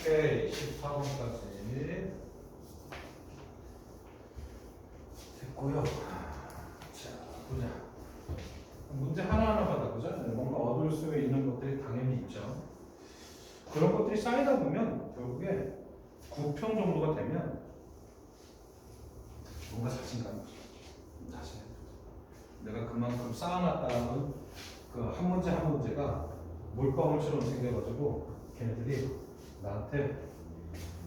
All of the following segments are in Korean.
오케이. 14번까지 됐고요. 자, 보자. 문제 하나하나 받아 보자. 뭔가 얻을 수 있는 것들이 당연히 있죠. 그런 것들이 쌓이다 보면 결국에 9평 정도가 되면 뭔가 자신감이 없어. 자신감이 없어. 내가 그만큼 쌓아놨다는 그 한 문제 한 문제가 물방울처럼 생겨가지고 걔네들이 나한테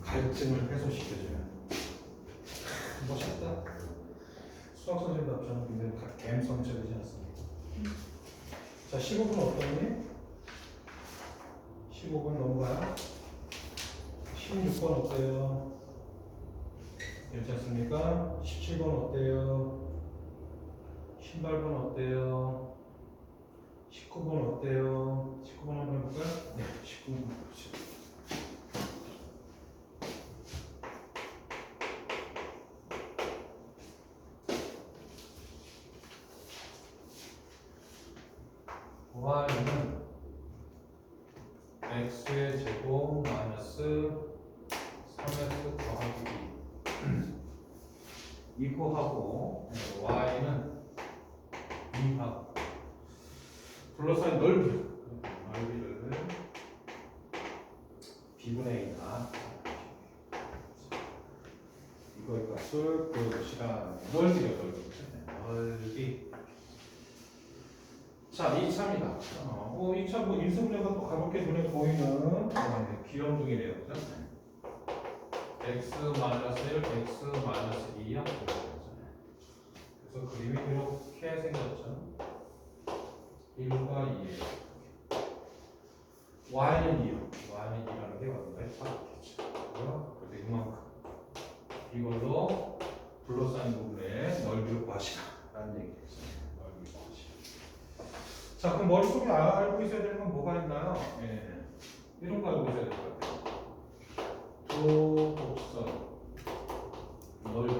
갈증을 해소시켜줘요. 멋있다. 수학 선생님도 앞서는 굉장히 감성적이지 않습니까? 자, 15분 어떠니? 15분 넘어가요? 16번 어때요? 괜찮습니까? 17번 어때요? 18번 어때요? 19번 어때요? 19번 한번 해볼까요? 네, 19번 해보시죠. y는 x의 제곱 마이너스 3x 더하기 2 이거하고 y는 2하고 둘러싸인 넓이를 b분의 a나 이거의 값을 구해보시라. 넓이요, 넓이. 자, 2차입니다. 2차 뭐 인수분해가 또 가볍게 눈에 보이는 귀염둥이래요. 그죠? x 마이너스 1, x 마이너스 2야. 그래서 그림이 이렇게 생겼죠. 1과 2예요. y는 2요. y는 2라는 게 얼마에 파악했죠. 그래서 이만큼. 이걸로 둘러싸인 부분의 넓이를 구하시라. 라는 얘기겠죠. 넓이를 구하시라. 자, 그럼 머릿속에 알고 있어야 되는 건 뭐가 있나요? 예. 이런 거 알고 있어야 될 것 같아요. 두 곡선 넓이.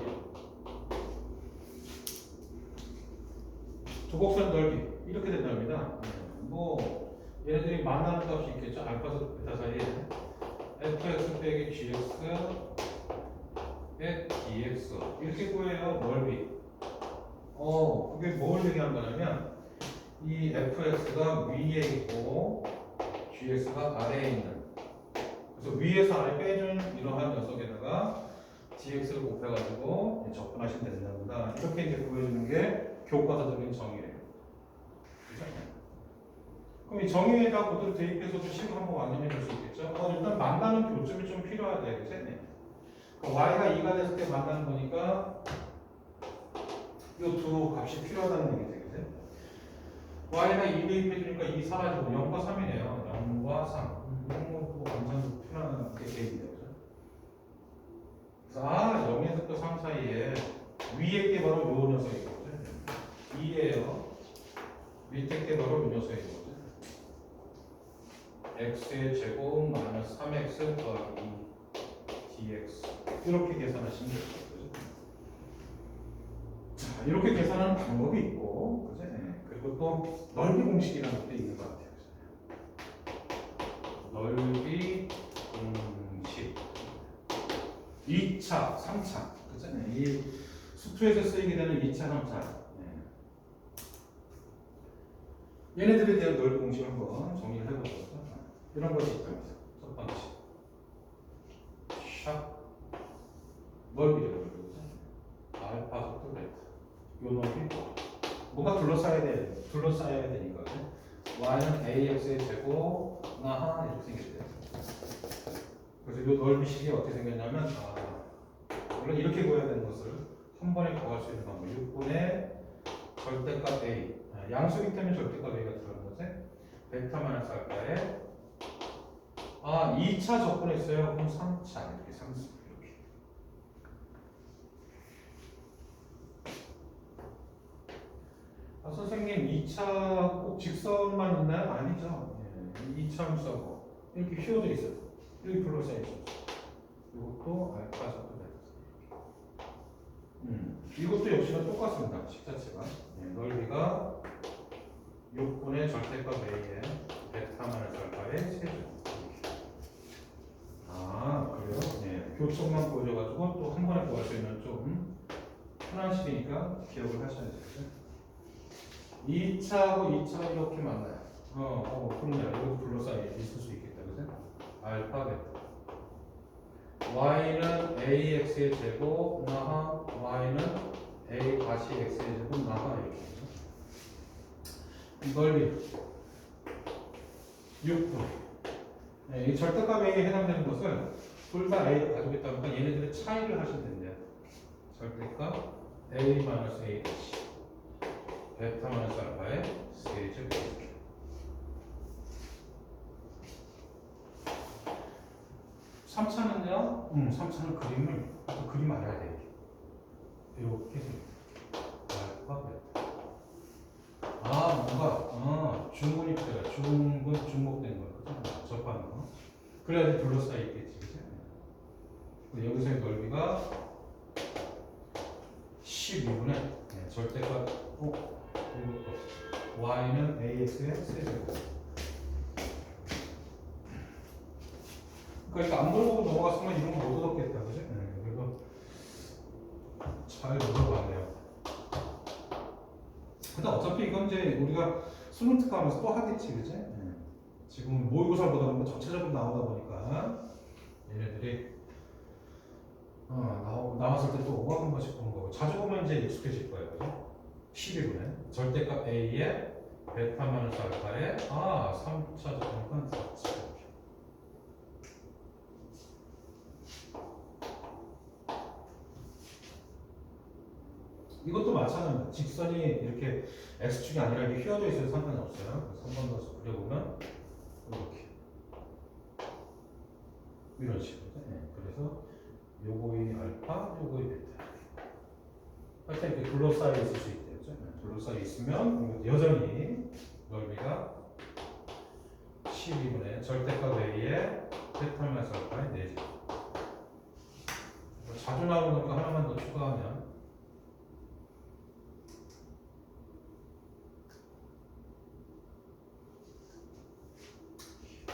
두 곡선 넓이. 이렇게 된답니다. 뭐, 얘네들이 만나는 값이 있겠죠? 알파에서 베타 사이에. fx 빼기 gx 빼 dx. 이렇게 구해요, 넓이. 그게 뭘 얘기한 거냐면, 이 fx가 위에 있고 gx가 아래에 있는, 그래서 위에서 아래 빼준 이러한 녀석에다가 dx를 곱해가지고 접근하시면 된답니다. 이렇게 이제 구해주는 게 교과서적인 정의예요. 그럼 이 정의에다 그대로 대입해서도 식 한번 완전히 줄 수 있겠죠? 일단 만나는 교점이 좀 필요하다, 그치? 그럼 y가 2가 됐을 때 만나는 거니까 이 두 값이 필요하다는 얘기죠. y가 2 대입해주니까 2 사라지고 0과 3이네요. 0과 3. 이런 것도 완전 편하게 대입돼요. 그래서 0에서 또 3 사이에 위에 게 바로 요 녀석이거든요. 2예요. 밑에 게 바로 요 녀석이거든요. x의 제곱 마이너스 3x 더하기 dx. 이렇게 계산하시면 되죠. 자, 이렇게 계산하는 방법이 있고, 그죠? 그리고 또 넓이 공식이라는 것도 있는 것 같아요. 넓이 공식. 2차, 3차. 그죠? 이 수투에서 쓰이게 되는 2차, 3차. 얘네들에 대한 넓이 공식 한번 정리를 해보죠. 이런 것이 있답니다. 첫 번째. 샵. 넓이래요. 알파 속도 베타. 요 넓이. 뭔가 둘러싸여야 되니까. y는 ax의 제곱 나하 이렇게 생겼대요. 그래서 이 넓이식이 어떻게 생겼냐면 물론 이렇게 구해야 되는 것을 한 번에 구할 수 있는 방법. 6분의 절대값 a. 양수기 때문에 절대값 a가 들어가는 거지. 베타 마이너스 알파에 2차 접근했어요. 그럼 3차 이렇게 3차. 선생님 2차 꼭 직선만 있나요? 아니죠. 2차 함수하고 이렇게 휘어져 있어요. 여기 불러서 있어요. 이것도 알파 적도 이것도 역시나 똑같습니다. 식자체가. 넓이가 6분의 절대값 a에 베타 마이너스 알파의 세제곱. 교촉만 보여줘가지고 또 한 번에 구할 수 있는 좀 편한 식이니까 기억을 하셔야 돼요. 2차하고 2차가 이렇게 만나요. 그러네요. 이것도 둘러싸여 있을 수 있겠다. 그죠? 알파, 베타. y는 ax의 제곱, 나하, y는 a 다시 x의 제곱, 나하 이렇게. 넓이 6분. 네, 이 절대값에 해당되는 것은 둘 다 a를 가지고 있다 보니까 얘네들의 차이를 하시면 된대요. 절대값 a-a 다시 베타 마이너스 알파의 세제곱. 3차는요? 3차는 그림 알아야 돼요. 이렇게 알파 베타. 뭔가 중분이 필요해. 중복된 거. 접하는 거. 그래야지 둘러싸여 있겠지. 그치? 여기서의 넓이가 12분의 절대값 이것도 y는 ax의 세제곱. 그러니까 안 물어보고 넘어갔으면 이런 거 못 얻었겠다. 그지? 그래서 잘 물어봤네요. 근데 어차피 이건 이제 우리가 수능 특강하면서 또 하겠지. 그지? 지금 모의고사보다 뭐 전체적으로 나오다 보니까 얘네들이 나왔을 때 또 한 번씩 보는 거고 자주 보면 이제 익숙해질 거예요. 그죠? 12분의 절대값 a에 베타 마이너스 알파에 3차 적분이니까 4차. 이것도 마찬가지입니다. 직선이 이렇게 x축이 아니라 이렇게 휘어져 있어도 상관이 없어요. 그래서 한 번 더 그려보면 이렇게 이런 식으로. 그래서 요거의 알파, 요거의 베타. 하여튼 이렇게 둘러싸여 있을 수 있대요. 둘러싸여 있으면 여전히 넓이가 12분의 절대값 a에 베타 마이너스 알파의 4제곱. 자주 나오는 거니까 하나만 더 추가하면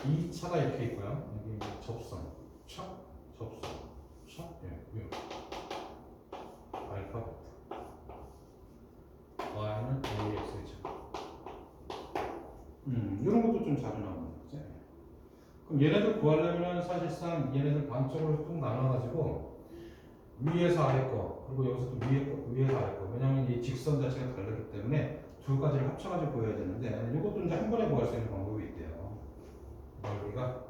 2차가 이렇게 있고요. 여기 접선, 접선, 알파 베타. y는 ax의 제곱. 이런 것도 좀 자주 나오는 거지. 그럼 얘네들 구하려면 사실상 얘네들 반쪽으로 쭉 나눠가지고 위에서 아래 거, 그리고 여기서 또 위에서 아래 거. 왜냐면 이 직선 자체가 다르기 때문에 두 가지를 합쳐가지고 보여야 되는데 이것도 이제 한 번에 구할 수 있는 방법이 있대요. 넓이가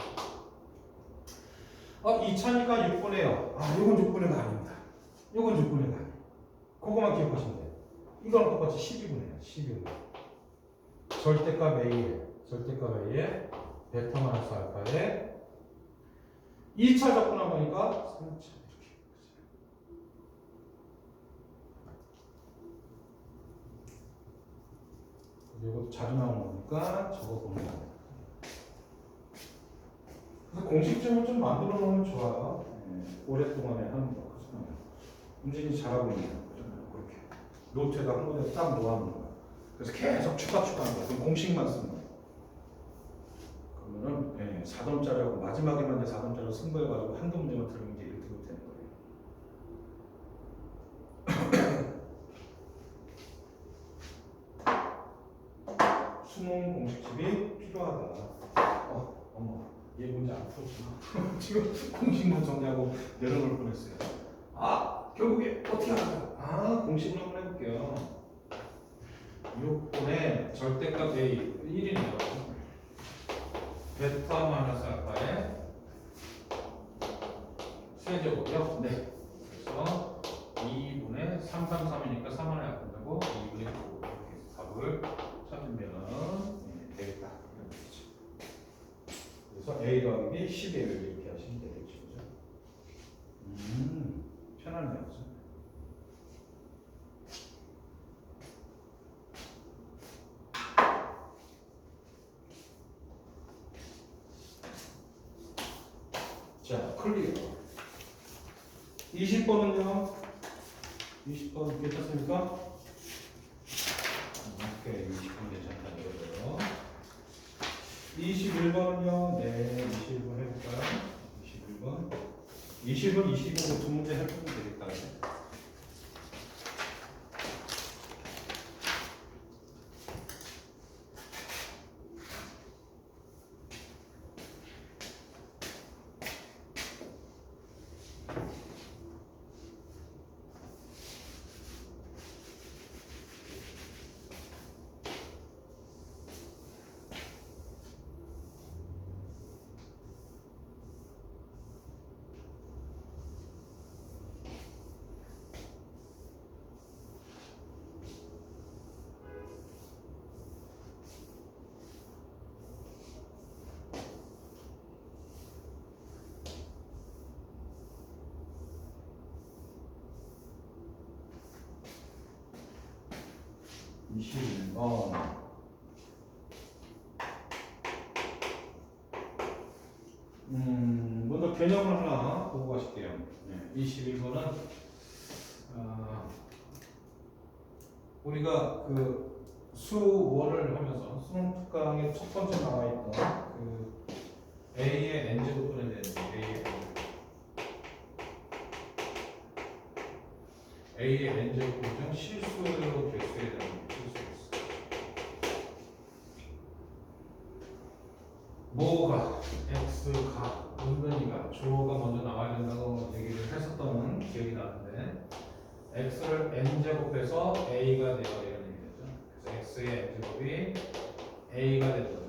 2차니까 6분의요. 이건 6분의가 아닙니다. 이건 6분의가 아니에요. 그거만 기억하시면 돼요. 이거랑 똑같이 12분의예요. 12분의. 절대값 A에 베타 마이너스 알파에 2차 접근하고 보니까 3차 이렇게. 이것도 자주 나오는 거니까 저거 보면 됩니다. 그래서 공식점을 좀 만들어 놓으면 좋아요. 오랫동안에 하는 거. 운진이 잘하고 있네요. 그렇게. 노트에다 한 번에 딱 놓아놓는 거야. 그래서 계속 추가하는 거야. 그럼 공식만 쓰는 거야. 그러면은 4점짜리하고 마지막에만 4점짜리로 승부해가지고 한두 문제만 들으면 이제 이렇게 되는 거예요. 수능 공식집이 필요하다. 얘 문제 안 풀었구나. 지금 공식만 정리하고 내려놓을 뻔했어요. 결국에 어떻게 하나요? 공식으로 한번 해볼게요. 6분의 절대값 A 1이네요. 베타 마이너스 알파의 세제곱이요? 네. 그래서 2분의 3, 3, 3이니까 3 하나 약분되고 2분의 9 이렇게 답을 찾으면 되겠다. 그래서 A 더하기 B 10이에요. 이렇게 하시면 되겠죠. 편하네요. 자, 클리어. 20번은요? 20번 괜찮습니까? 오케이, 20번 괜찮다 이거죠. 21번은요? 네, 21번 해볼까요? 21번. 20은 20으로 두 문제 해보면 되겠다. 그래? 21번. 먼저 개념을 하나 보고 가실게요. 네, 21번은 우리가 그 수원을 하면서 수능 특강의 첫 번째 나와 있던 그 A의 n제곱분에 대해서 A의 n제곱 중 실수로 개수에 대한 실수였어. 뭐가 x가 은근히가 주어가 먼저 나와야 된다고 얘기를 했었던 기억이 나는데 x를 n제곱해서 a가 되어 이런 얘기죠. 그래서 x의 n제곱이 a가 된다.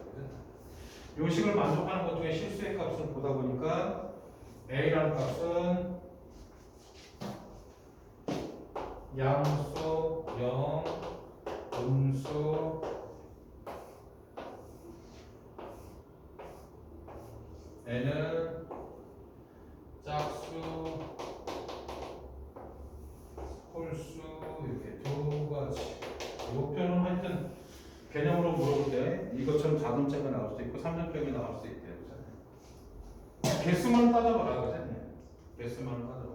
요식을 만족하는 것 중에 실수의 값을 보다 보니까 a라는 값은 양수 0, 음수 n은 짝수, 홀수 이렇게 두 가지. 목표는 하여튼 개념으로 물어볼 때 이것처럼 4점짜리가 나올 수도 있고 3점짜리가 나올 수도 있대요. 개수만 따져봐라. 그죠? 개수만 따져봐.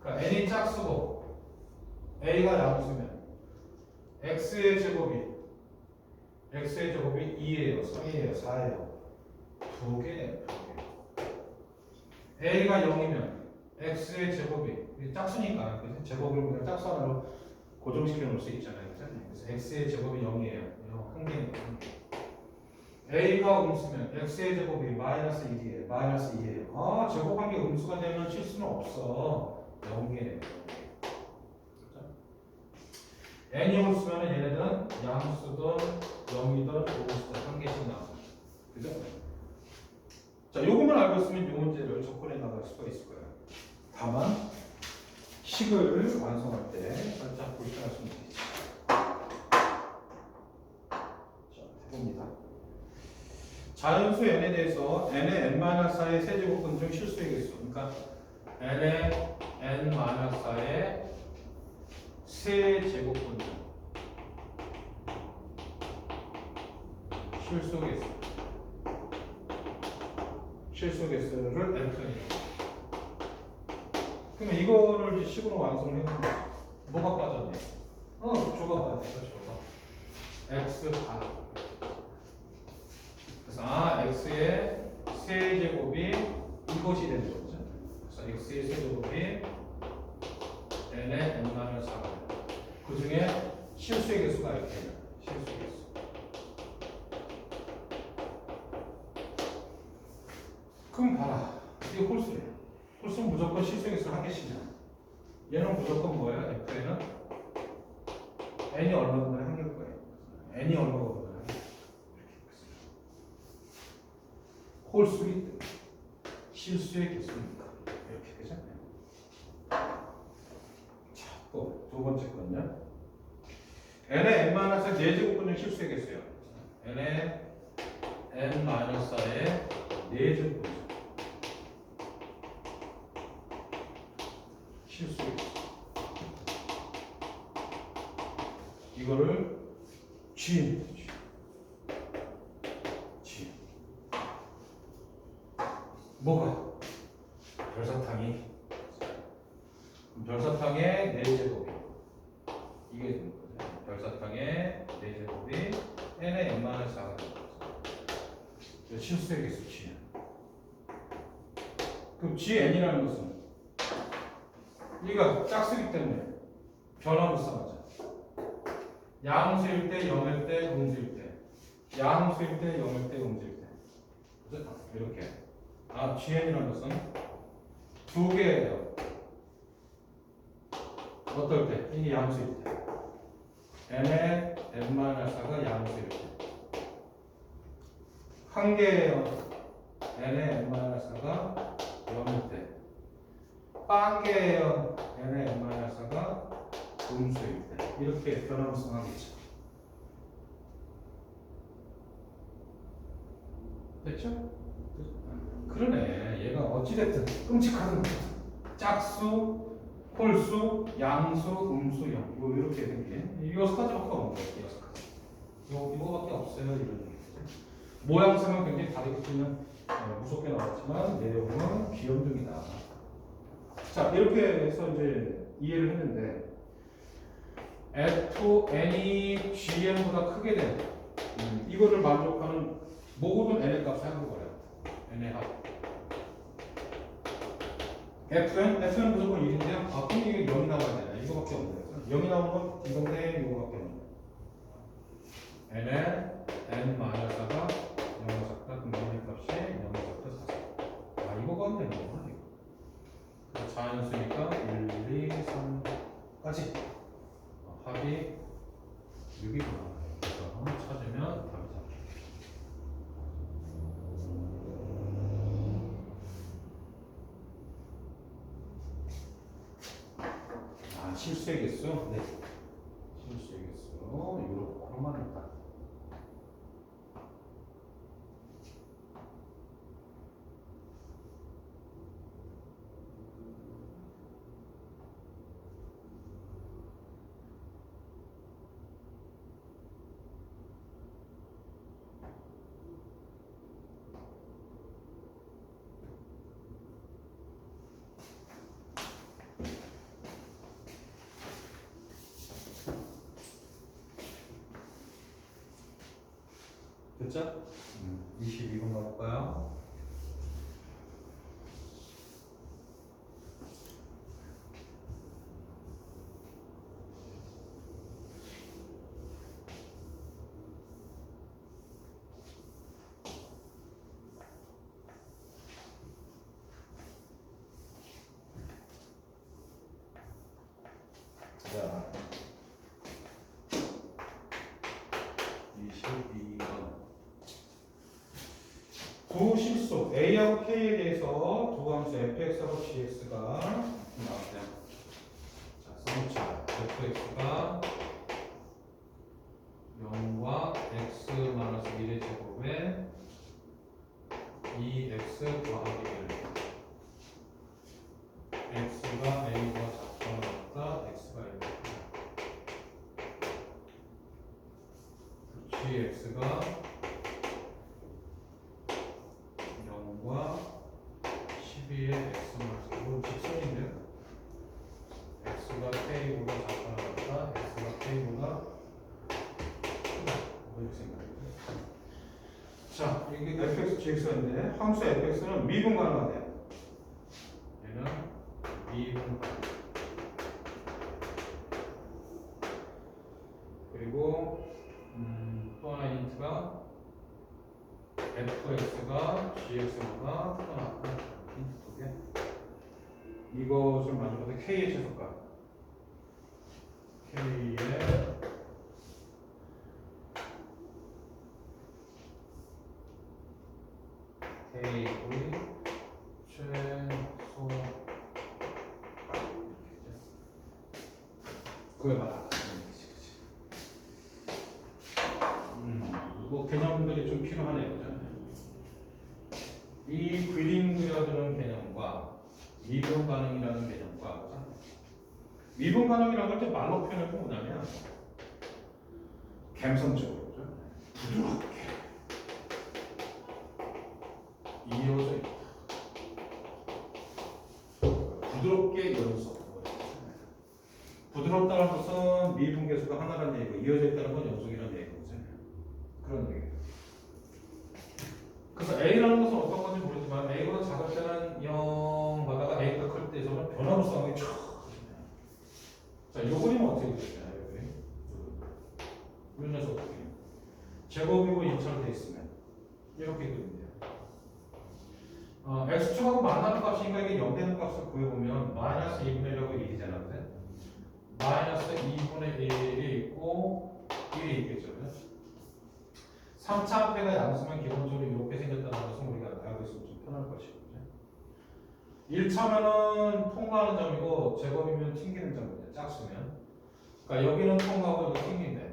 그러니까 n이 짝수고 a가 양수면 x의 제곱이 2예요, 3이에요, 4예요. 두 개. a가 0이면 x의 제곱이 짝수니까 그래서 제곱을 그냥 짝수 하나로 고정시켜 놓을 수 있잖아요. 그래서 x의 제곱이 0이에요. 한 개니까. a가 음수면 x의 제곱이 마이너스 1이에요. 마이너스 2예요. 아, 제곱한 게 음수가 되면 실수는 없어. 0이에요. n이 홀수면 얘네들은 양수든 0이든 오수든 한 개씩 나와요. 그죠? 자, 요것만 알고 있으면 요 문제를 접근해 나갈 수가 있을 거예요. 다만 식을 완성할 때 살짝 불편하시면 되겠죠. 자, 해봅니다. 자연수 n에 대해서 n의 n-4의 세제곱근 중 실수의 개수. 그러니까 n의 n-4의 세제곱근 중 실수 개수. 실수 개수를 n편이라고. 그러면 이거를 이제 식으로 완성을 해보면 뭐가 빠졌네? 조가 빠졌어, 조가. x가. 그래서 x의 세제곱이 이것이 되는 거죠. 그래서 x의 세제곱이 n의 n-4가 됩니다. 그 중에 실수의 개수가 이렇게 됩니다. 실수의 개수. 그럼 봐라. 이게 홀수예요. 홀수는 무조건 실수의 개수를 한 개씩이야. 얘는 무조건 뭐예요? f는 n이 얼마든지 한 개일 거예요. n이 얼마거든요. 홀수이기 때문에 실수의 개수니까 이렇게 되잖아요. 자, 또 두 번째 건요. n의 n-4제곱분의 실수의 개수요. n의 n-4의 4제곱분. 실수의 개수. 이거를 G. 뭐가? 별사탕이. 별사탕의 4제곱이. 이게 되는 거죠. 별사탕의 4제곱이 n의 n-4가 되는 거죠. 실수의 개수 G. 그럼 GN이라는 것은 얘가 짝수기 때문에 변화무쌍하죠. 양수일 때, 0일 때, 음수일 때. 양수일 때, 0일 때, 음수일 때. 그죠? 이렇게. GN이라는 것은 두 개예요. 어떨 때? 이게 양수일 때. n의 n-4가 양수일 때. 한 개예요. n의 n-4가 0일 때. 한 개예요. n의 n-4가 음수일 때. 이렇게 변화무쌍하겠죠. 됐죠? 그러네. 얘가 어찌됐든 끔찍하든 짝수, 홀수, 양수, 음수, 영. 이거 이렇게 생긴. 이 6가지밖에 없는 거예요. 6가지. 이거밖에 없어요. 이런 얘기. 모양새는 굉장히 다르겠지만 무섭게 나왔지만 내용은 귀염둥이다. 자, 이렇게 해서 이제 이해를 했는데 F(n)이 Gn보다 크게 된 이거를 만족하는 모든 n의 값을 한번 거래요. n의 합. Fn 무조건 1인데요. 그럼 이게 0이 나와야 되나? 이거밖에 없네요. 0이 나오는 건 이건데 이거밖에 없네요. n의 n-4가 0을 작다. 그럼 n의 값이 0을 작다 4. 이거가 되는 거구나. 그래서 자연수니까 1, 2, 3까지 합이 6이구나. 그래서 찾으면 답이 잡혀. 실수의 개수? 네. 실수의 개수. 요렇게만 했다. 됐죠? 22번 가볼까요? 자, 22번. 두 실수 A하고 K에 대해서 두 함수 fx하고 gx가 나왔대요. 자, 성차 fx가 0과 x 마이너스 1의 제곱에 2x 더하기 1. x가 a보다 작거나 x가 1. gx가 0과 12의 x 마이너스 1. 직선인데요. x가 k보다 작거나 x가 k보다 이렇게 생각해요. 자, 이게 fx, gx인데 함수 fx는 미분 가능하대요. 얘는 미분 가능. 그리고 또 하나 힌트가 fx가 gx보다 크다 낮다. 힌트 두 개. 이것을 만족하는 k의 최소값. k의 최소 그걸 말하는 거지. 뭐 개념들이 좀 필요하네요. 그죠? 이 그림 그려주는 개념과 미분 가능이라는 개념과 그죠? 미분 가능이라는 걸 말로 표현할 건 뭐냐면 감성적으로 그죠? 부드럽게 이어져 있다. 부드럽게 연속. 부드럽다는 것은 미분 계수가 하나라는 얘기고 이어져 있다는 건 연속이라는 얘기거든요. 그런 얘기예요. 그래서 A라는 것은 어떤 건지 모르지만 A보다 작을 때는 0 어떻게 되잖아요, 여기. 이 녀석 어떻게 해요? 제곱이고 2처럼 돼 있으면 이렇게 되면 돼요. x축하고 만나는 값이니까 이게 0 되는 값을 구해보면 마이너스 2분의 1하고 1이잖아, 그래? 마이너스 2분의 1이 있고 1이 있겠죠, 그래? 3차 합계가 양수면 기본적으로 이렇게 생겼다는 것은 우리가 알고 있으면 좀 편할 것이고, 1차면은 통과하는 점이고 제곱이면 튕기는 점이에요, 짝수면. 그러니까 여기는 통과하고 여기 튕긴대.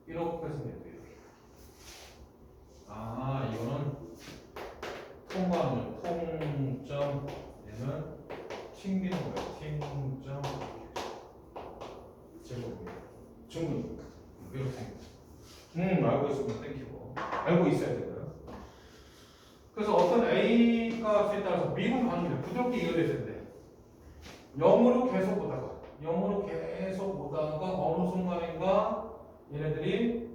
이렇게 생겼대요. 아, 이거는 통과하는 통점, 얘는 튕기는 거예요. 튕점 제곱이에요. 중문이니까 이렇게 생겼어요. 알고 있으면 땡기고 알고 있어야 되고요. 그래서 어떤 A 값에 따라서 미분 가능해요. 부드럽게 이어져야 되는데 0으로 계속 오다가 어느 순간인가 얘네들이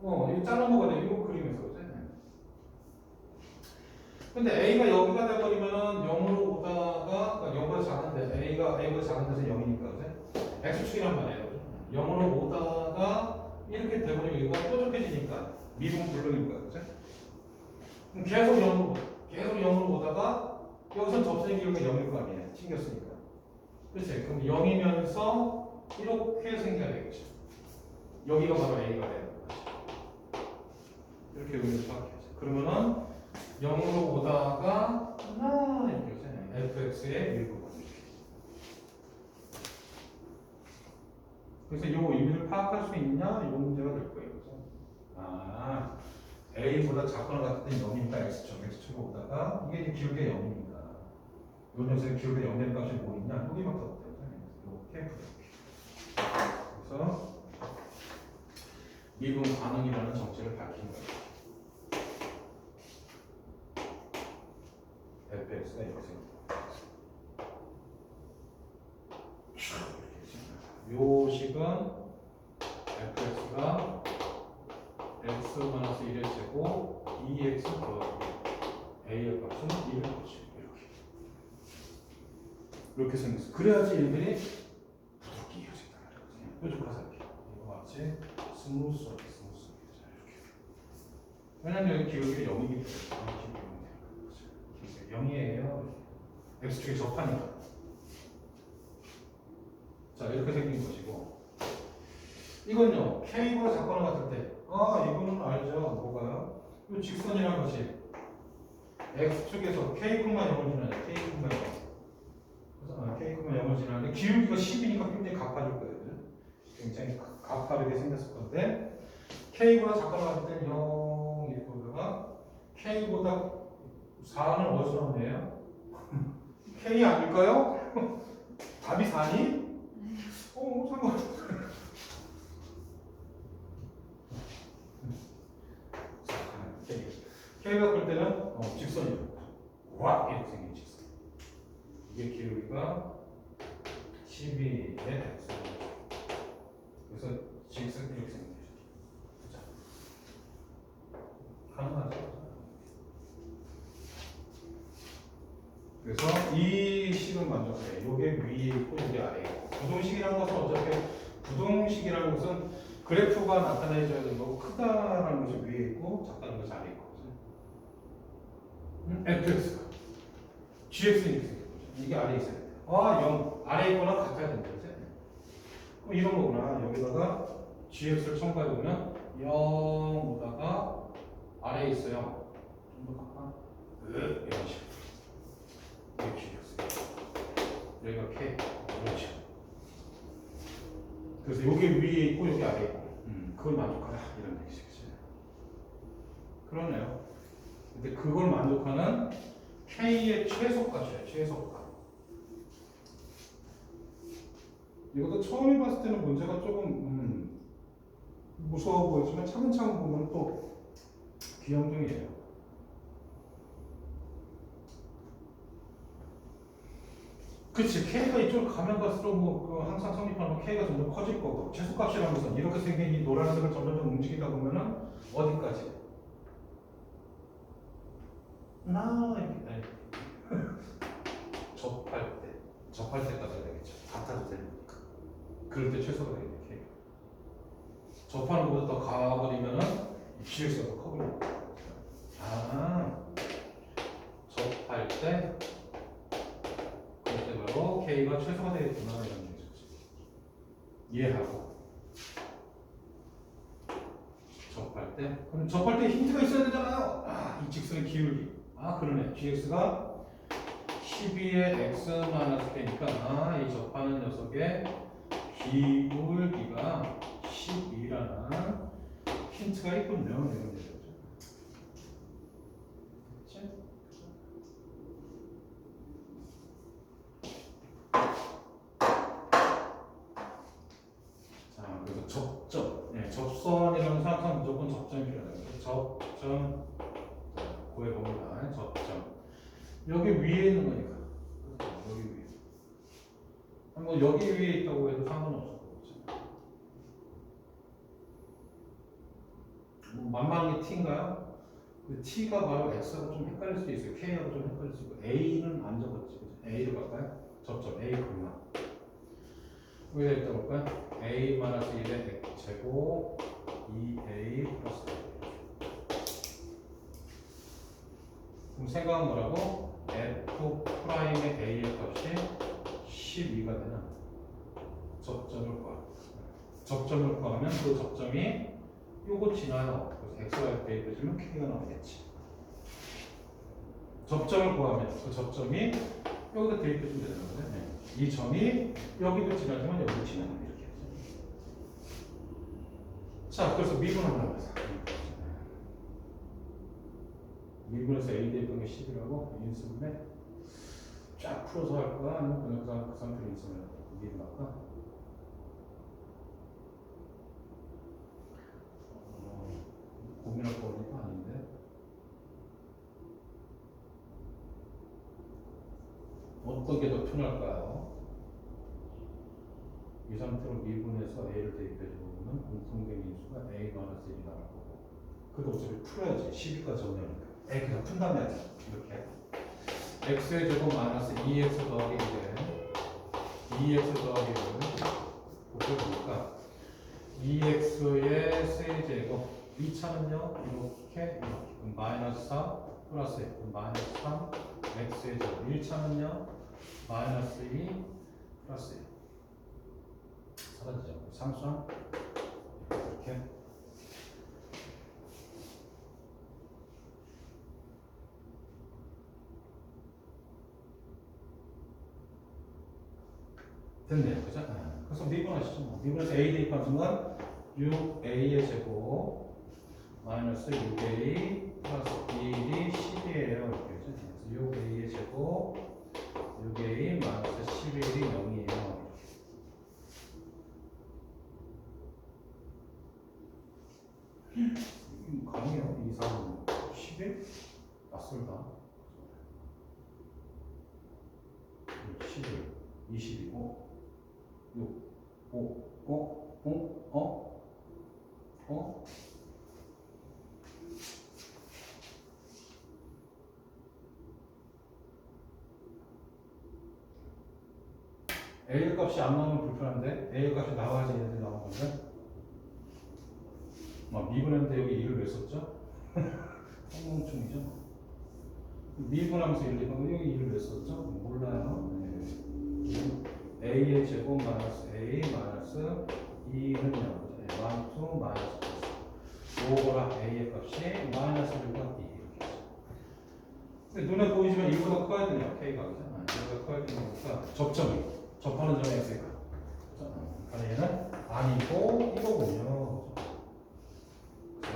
이거 자른 거가 돼. 이거 그림에서 그죠? 근데 A가 여기가 돼버리면은 0으로 오다가 그러니까 0보다 작은데 A보다 작은 데서 0이니까 그죠? X축이란 말이에요. 0으로 오다가 이렇게 돼버리면 이거 뾰족해지니까 미분 불능이니까 그죠? 계속 0으로 오다가 여기서 접선의 기울기가 0일 거 아니에요. 튕겼으니까. 그치? 그럼 0이면서 이렇게 생겨야 되겠죠. 여기가 바로 A가 되는 거죠. 이렇게 의미를 파악해야죠. 그러면은 0으로 오다가 이렇게 있잖아요. fx의 일부분. 그래서 이 의미를 파악할 수 있냐? 이런 문제가 될 거예요. 그래서 A보다 작거나 같을 땐 0이니까 x축으로 오다가 이게 이제 기울기가 0이니까 이 녀석의 기울기가 0 되는 값이 뭐 있냐? 여기밖에 없대요. 이렇게 그래서 미분 반응이라는 정체를 밝힌 거예요. fx가 이렇게 생깁니다. 요 식은 fx가 x-1의 제곱 2x 더하기 a의 값은 1의 것이고 이렇게 생겼어. 그래야지 얘들이 부드럽게 이어진다 말이거든요. 뾰족하게 이거 마치 스무스하게 이렇게. 왜냐면 여기 기울기가 0이기 때문에 0이에요. x축에 접하니까. 자, 이렇게 생긴 것이고 이건요 k보다 작거나 같을 때 이거는 알죠. 뭐가요? 이 직선이라는 것이 x축에서 k,0을 지나요. k,0 그래서 k,0을 지나는데 기울기가 10이니까 굉장히 가파질 거예요. 굉장히 가파르게 생겼을 건데 k보다 작거나 같을 때 0 이렇게 보다가 k보다 4는 어디서 나오네요? k 아닐까요? 답이 4니? 상관없어. K가 볼 때는 직선이에요. 와 이렇게 생긴 직선. 이게 기울기가 12의 x. 그래서 직선 이렇게 생긴 거죠. 가능하죠? 그래서 이 식은 만족해. 요게 위에 있고 요게 아래에 있고. 부동식이라는 것은 어차피 부동식이라는 것은 그래프가 나타내줘야 되는 거고 크다라는 것이 위에 있고 작다는 것이 아래에 있고. fx가 gx는 이렇게 생긴 거죠. 이게 아래에 있어야 돼요. 0 아래에 있거나 같아야 된다. 그럼 이런 거구나. 여기다가 gx를 첨가해 보면 0 오다가 아래에 있어요. 좀 더 가까? 이런 식으로. 이게 gx. 여기가 k 이런 식으로. 그래서 여기 위에 있고 여기 아래에 있고 그걸 만족하라 이런 얘기죠. 그러네요. 근데 그걸 만족하는 K의 최소값이에요. 최소값. 이것도 처음에 봤을 때는 문제가 조금 무서워 보이지만 차근차근 보면 또 귀염둥이에요. 그치. K가 이쪽으로 가면 갈수록 항상 성립하는 K가 점점 커질 거고 최소값이라는 것은 이렇게 생긴 이 노란색을 점점 움직이다 보면은 어디까지? 이렇게 접할 때까지 해야 되겠죠. 같아도 되는 거니까. 그럴 때 최소가 되겠네. K. 접하는 것보다 더 가버리면은 GX가 더 커버려. 아, 접할 때 그럴 때 바로 K가 최소가 되겠구나 이런 얘기죠. 이해하고 접할 때 그럼 접할 때 힌트가 있어야 되잖아요. 아, 이 직선의 기울기. 아, 그러네. GX가 12의 x-k니까 아, 이 접하는 녀석의 기울기가 12라는 힌트가 있군요. 이런 얘기죠. 그치? 자, 그래서 접점. 네, 접선이라는 항상 무조건 접점이 필요하다. 접점 구해봅니다. 접점. 여기 위에 있는 거니까. 여기 위에. 뭐 여기 위에 있다고 해도 상관없어. 뭐 만만한 게 t인가요? 그 t가 바로 x가 좀 헷갈릴 수도 있어요. k하고 좀 헷갈릴 수 있고 a는 안 적었지. a를 갈까요? 접점 a 콤마. 여기다 있다 볼까요? a 마이너스 1의 x제곱 2a 플러스 그럼 생각은 뭐라고? f 프라임의 a의 값이 12가 되는 접점을 구하. 접점을 구하면 그 접점이 요거 지나요. 그래서 x가 대입해주면 k가 나오겠지. 접점을 구하면 그 점이 여기다 대입해주면 되는 거죠. 네. 이 점이 여기도 지나지만 여기도 지나는 이렇게 하죠. 자, 그래서 미분을 하면서 미분에서 a 대입한 게 10이라고 인수분해 쫙 풀어서 할까? 아니면 그냥 그 상태로 인수분해 미분할까? 고민할 거니까 아닌데. 어떤 게 더 편할까요? 이 상태로 미분해서 a를 대입해주면 공통된 인수가 a-1이 나올 거고. 그래도 어차피 풀어야지. 12까지 정리하니까. a 그냥 푼 다음에 이렇게. x의 제곱 마이너스 2x 더하기 1에 2x 더하기 1을 곱해보니까 2x의 세제곱 2차는요 이렇게 그럼 마이너스 4 플러스 1 그럼 마이너스 3 x의 제곱 1차는요 마이너스 2 플러스 1 사라지죠. 상수항 이렇게 됐네요. 그죠? 그래서 미분하시죠. 미분해서 a 대입한 순간 6a의 제곱 마이너스 6a 플러스 1이 10이에요. 이렇게 그죠? 그래서 6a의 제곱 6a 마이너스 11이 0이에요. 가능해요. 2, 3, 11? 낯설다. 11, 22고 6, 5, A 값이 안 나오면 불편한데 A 값이 나와야지 얘네들이 나오는 건데 막 미분했는데 여기 2를 왜 썼죠? 성공충이죠. 미분하면서 1, 2번 여기 2를 왜 썼죠? 몰라요. 네. A의 제곱 마이너스 A 마이너스 2는 0. 1, 2 마이너스 5거라 A의 값이 마이너스 1과 2 이렇게 하죠. 근데 눈에 보이지만 1보다 커야 되네요. K가. 1보다 커야 되니까 접점이. 접하는 점이 X가. 그러니까 얘는 아니고 이거군요.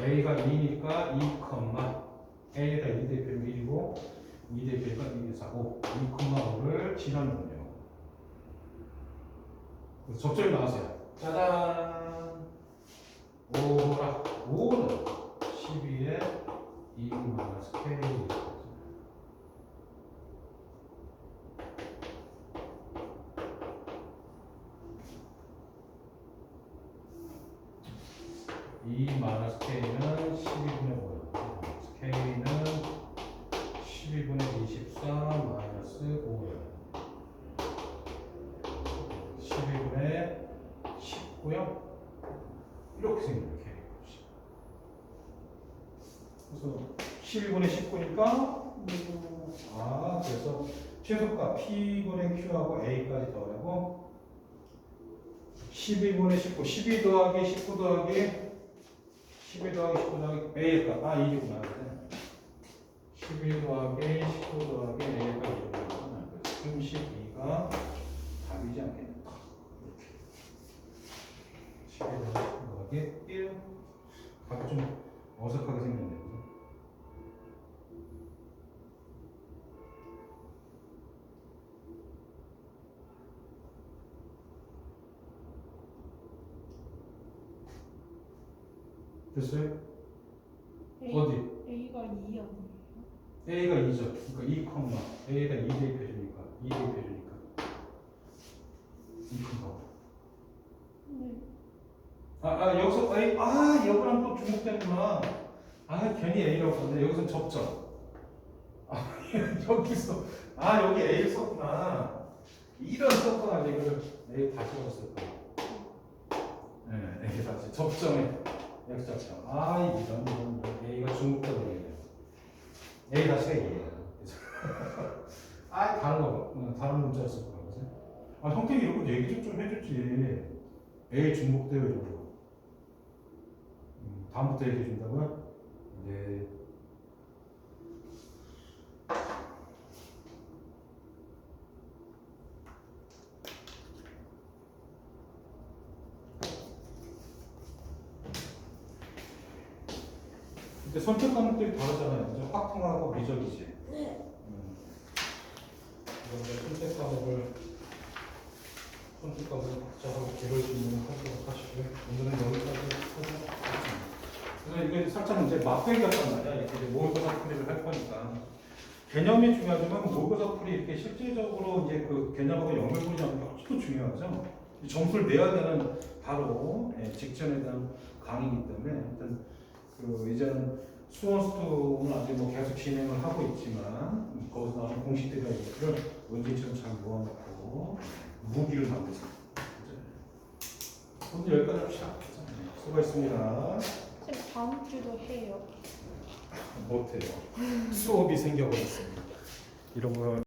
A가 2니까 2, A에다 2 대표면 1이고 2 대표니까 2대 4고 2,5를 지나는군요. 접점이 나왔어요. 짜잔! 5라 5는 12에 2 마이너스 K 2 마이너스 K는 12분의 5예요. K는 12분의 24 마이너스 5예요. 12분의 그래서 12분의 19니까 그래서 최소값 P분의 Q하고 A까지 더하고 12분의 19, 12 더하기 19 더하기 12 더하기 19 더하기 A의 값. 이게구나. 12 더하기 19 더하기 A의 값이구나. 32가 답이지 않겠는가. 이렇게. 12 더하기 19 더하기 1. 답이 좀 어색하게 생겼네요. 됐어요? 어디? A가 2 아니에요? A가 2죠. 그러니까 2, A가 2 대입해주니까 2 대입해주니까 2, 네. 여기서 A, 여기랑 또 중복되는구나. 괜히 A라고 썼네. 여기서 접점. 여기서 여기 A를 썼구나. 이런 썼구나. 이거를 A 다시 썼을 거야. 네, A 다시 접점에 X접점. 이런 A가 중복되고 있네요. A 다시가 2예요. 다른 거, 다른 문자를 쓸 거야. 형태기 이런 거 얘기 좀 해줬지. A 중복돼요, 이런 거. 다음부터 얘기해 준다고요? 네. 근데 선택 과목들이 다르잖아요. 그죠? 확통하고 미적이지. 네. 선택 과목을 각자하고 기를 수 있는 하도록 하시고요. 오늘은 여기까지 하고. 그래서 이게 살짝 이제 맛배기였단 말이야. 이렇게 이제 모의고사 풀이를 할 거니까. 개념이 중요하지만 모의고사 풀이 이렇게 실질적으로 이제 그 개념하고 연결고리라는 게 훨씬 더 중요하죠. 이 점수를 내야 되는 바로 직전에 대한 강의이기 때문에 일단 이제는 수원스투는 아직 계속 진행을 하고 있지만 거기서 나오는 공식들이나 이것들을 원진처럼 잘 모아놓고 무기를 만들었습니다. 오늘 여기까지 합시다. 수고했습니다. 쌤 다음 주도 해요. 못해요. 수업이 생겨버렸습니다. 이런 거.